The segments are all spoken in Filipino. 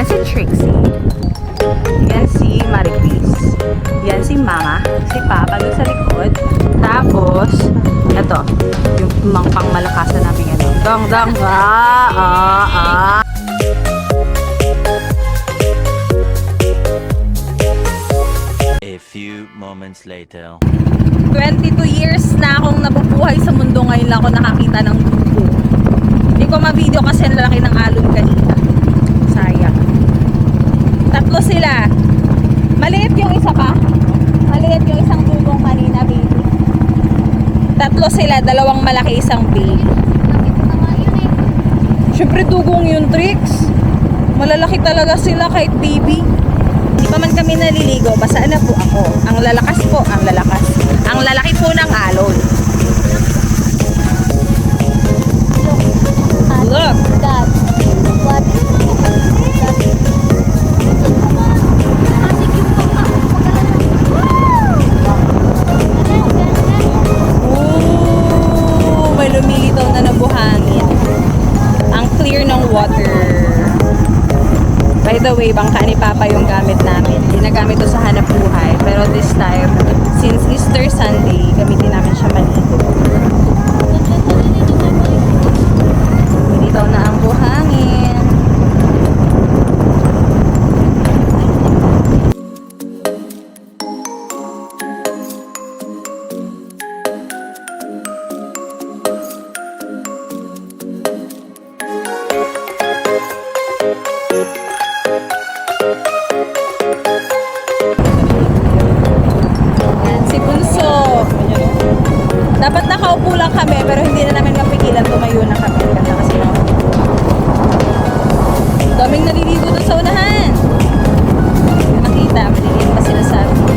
Yan si Trixie. Yan si Maricris. Yan si Mama. Si Papa doon sa likod. Tapos, ito. Yung pangmalakasan namin ano. Dong, dong. A few moments later. 22 years na akong nabubuhay sa mundo. Ngayon lang ako nakakita ng dugo. Hindi ko ma-video kasi ang lalaki ng alon kanina. Sayang. Tatlo sila. Maliit yung isa pa. Maliit yung isang dugong kanina, baby. Tatlo sila. Dalawang malaki, isang baby. Siyempre dugong yung Tricks. Malalaki talaga sila kahit baby. Hindi pa man kami naliligo, basta na po ako. Ang lalakas po, ang lalakas. Ang lalaki po ng alon. Look! God. What? Ooh, may lumilitaw na nabuhangin. Ang clear ng water. By the way, bangka ni Papa yung gamit namin. Ginagamit to sa hanap buhay. Pero this time, since Easter Sunday, gamitin namin siya maligo. Lumilitaw na ang buhangin. Yan, si Bunso. Dapat nakaupo lang kami, pero hindi na namin mapigilan. Tumayo na kami. Ganda kasi na. Daming naliligo doon sa unahan. Nakita, maliliit pa sila sa amin.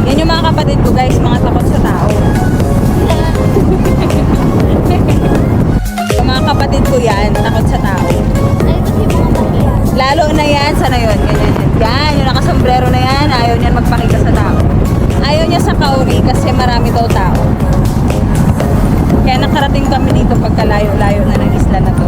Yan yung mga kapatid ko, guys. Mga takot sa tao. Yung mga kapatid ko yan, takot sa tao. Lalo na yan, sana yun, ganyan yan. Yan, yung nakasombrero na yan, ayaw niyan magpakita sa tao. Ayaw niya sa kauri kasi marami daw tao. Kaya nakarating kami dito pagkalayo-layo na ng isla na to.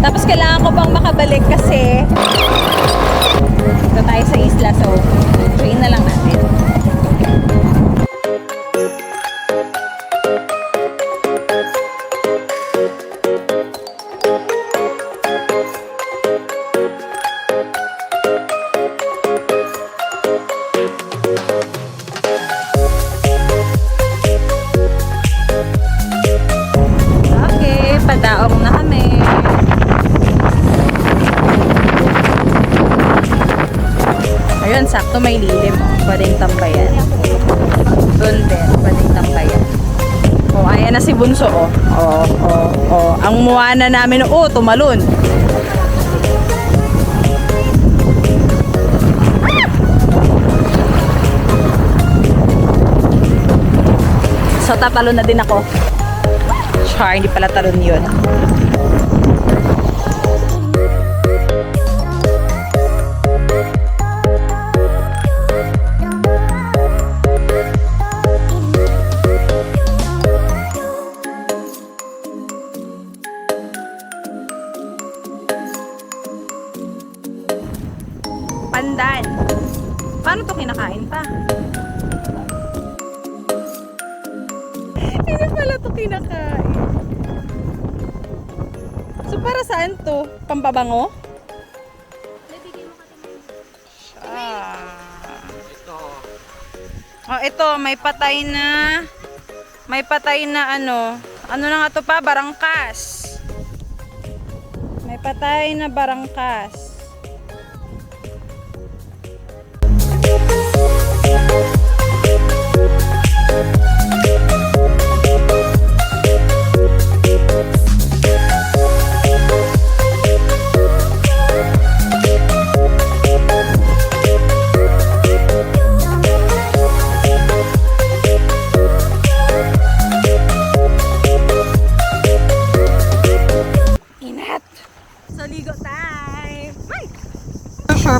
Tapos kailangan ko pang makabalik kasi dito tayo sa isla, so train na lang natin. Okay, padaong na kami. Ayun, sakto may lilim. Pwedeng tambayan. Doon din, pwedeng tambayan. Oh, ayan na si Bunso, oh. Oh. Ang muwana namin, oh, tumalon. So, tatalon na din ako. Char, hindi pala talon yun. Pandan. Paano to kinakain pa? Hindi pala to kinakain. So para saan to? Pampabango? Oh, ito may patay na ano na nga to pa, barangkas. May patay na barangkas.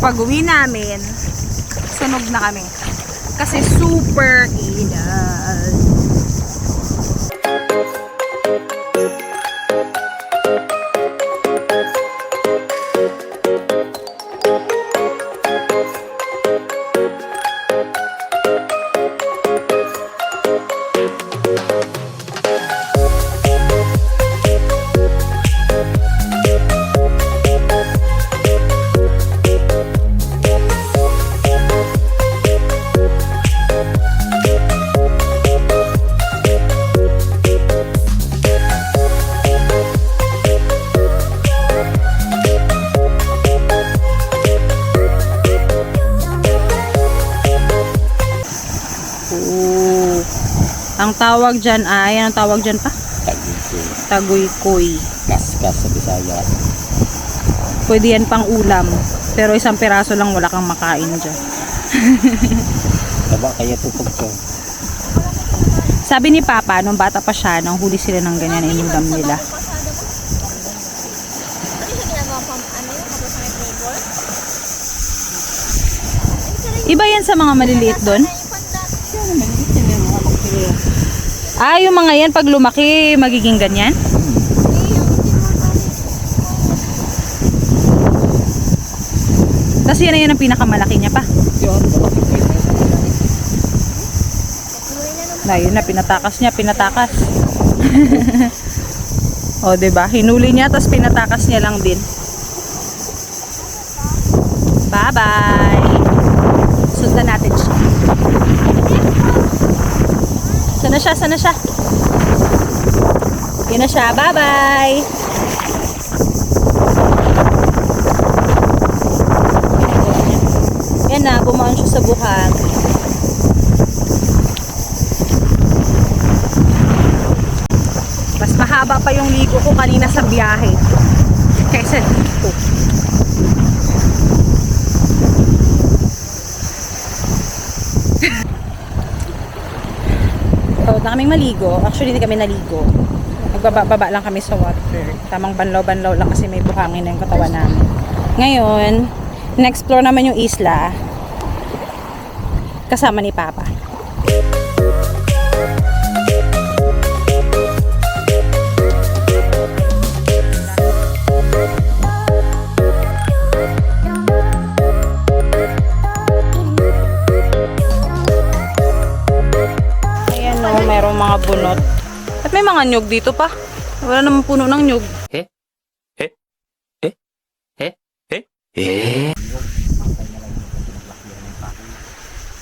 Pag-uwi namin, so sunog na kami. Kasi super init. Ang tawag dyan ay, anong tawag dyan pa? Taguykoy. Kaskas sa Bisaya. Pwede yan pang ulam. Pero isang piraso lang wala kang makain dyan. Taba kaya tutog ko. Sabi ni Papa, nung bata pa siya, nung huli sila ng ganyan, inulam nila. Iba yan sa mga maliliit doon? Ah, yung mga yan pag lumaki, magiging ganyan? Tapos yan ang pinakamalaki niya pa. Na yun na, pinatakas niya, pinatakas. O, diba? Hinuli niya, tapos pinatakas niya lang din. Bye-bye! Sundan natin siya. Sana siya, sana siya. Yun na siya, bye-bye! Yan na, bumaon siya sa buhangin. Mas mahaba pa yung ligo ko kanina sa biyahe kaysa dito. So, na kaming maligo. Actually, hindi kami naligo. Nagbaba lang kami sa water. Tamang banlaw-banlaw lang kasi may buhangin na yung katawan namin. Ngayon, na-explore naman yung isla kasama ni Papa. Merong mga bunot. At may mga nyug dito pa. Wala namang puno ng nyug.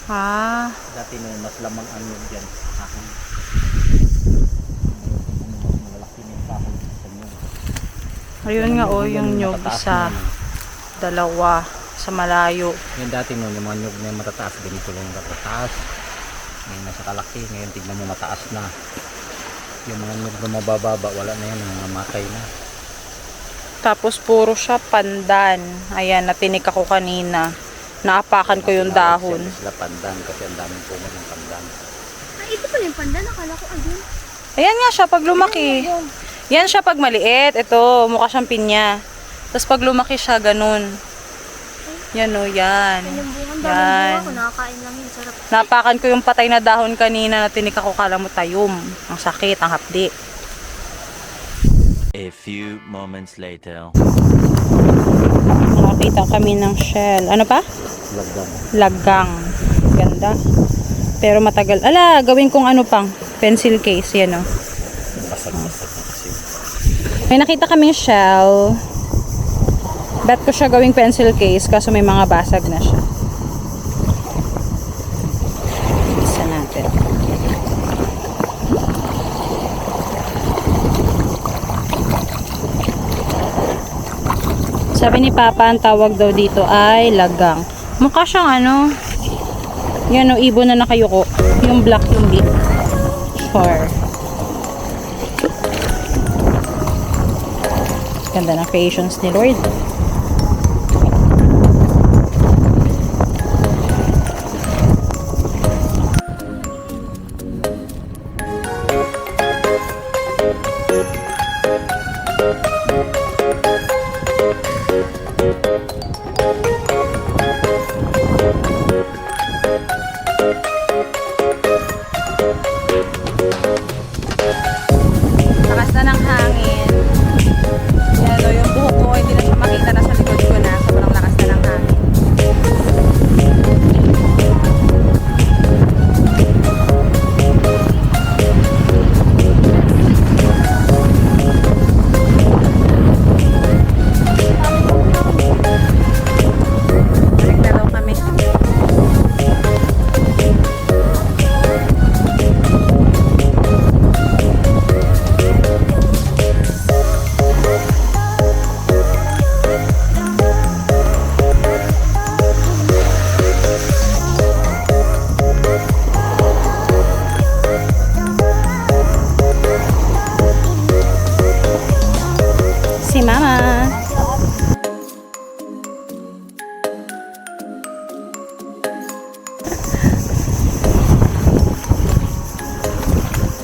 Ha? Dati no, mas lamang ang yun dyan. Ayun nga oh, yung nyug isa, dalawa, sa malayo. Yan dati no, yung mga nyug na yung matataas, ganito lang yung matataas. Ngayon nasa kalaki, ngayon tignan mo mataas na. Yung mga nyug na mabababa, wala na yan, namamatay na. Tapos puro siya pandan. Ayan, natinik ako kanina. Naapakan ko yung dahon. Sila pandan kasi ang daming puno ng pandan. Ay, ito pala yung pandan. Akala ko ayun. Ayan nga siya pag lumaki. Yan siya pag maliit. Ito, mukha siyang pinya. Tapos pag lumaki siya, ganun. Yan o, yan. Yung bunga, Yan. daming bunga ko. Nakakain lang yun. Sarap. Napakan ko yung patay na dahon kanina na tinik ako, kala mo tayom. Ang sakit, ang hapdi. A few moments later. Nakakita kami ng shell. Ano pa? Lagdan. Laggang. Ganda. Pero matagal. Ala, gawin kong ano pang. Pencil case. Yan o. Basag-basag na kasi. May nakita kaming shell. Bet ko siya gawing pencil case kaso may mga basag na siya. Isa natin. Sabi ni Papa, ang tawag daw dito ay lagang. Mukha siyang ano, yan o, ibon na nakayuko. Yung black yung beak. Sure. Ganda ng creations ni Lord.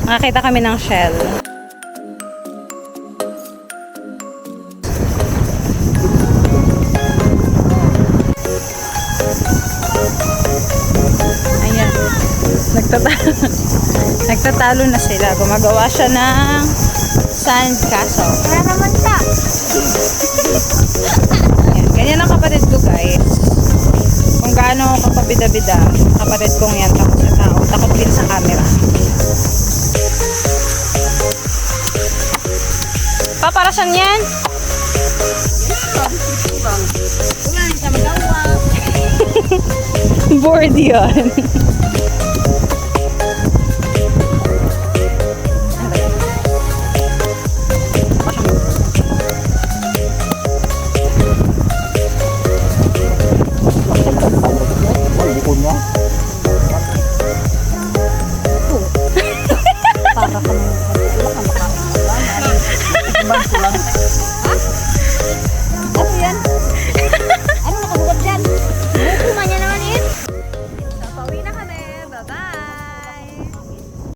Nakakita kami ng shell. Ayan. Nagtatalo na sila. Gumagawa siya ng sand castle. Kaya naman ta. Ayan. Ganyan ang kapatid ko, guys. Kung gaano ako kapabida-bida, kapatid kong yan, takot sa tao, takot din sa camera. Pa, para saan yan? Board yun. Para ka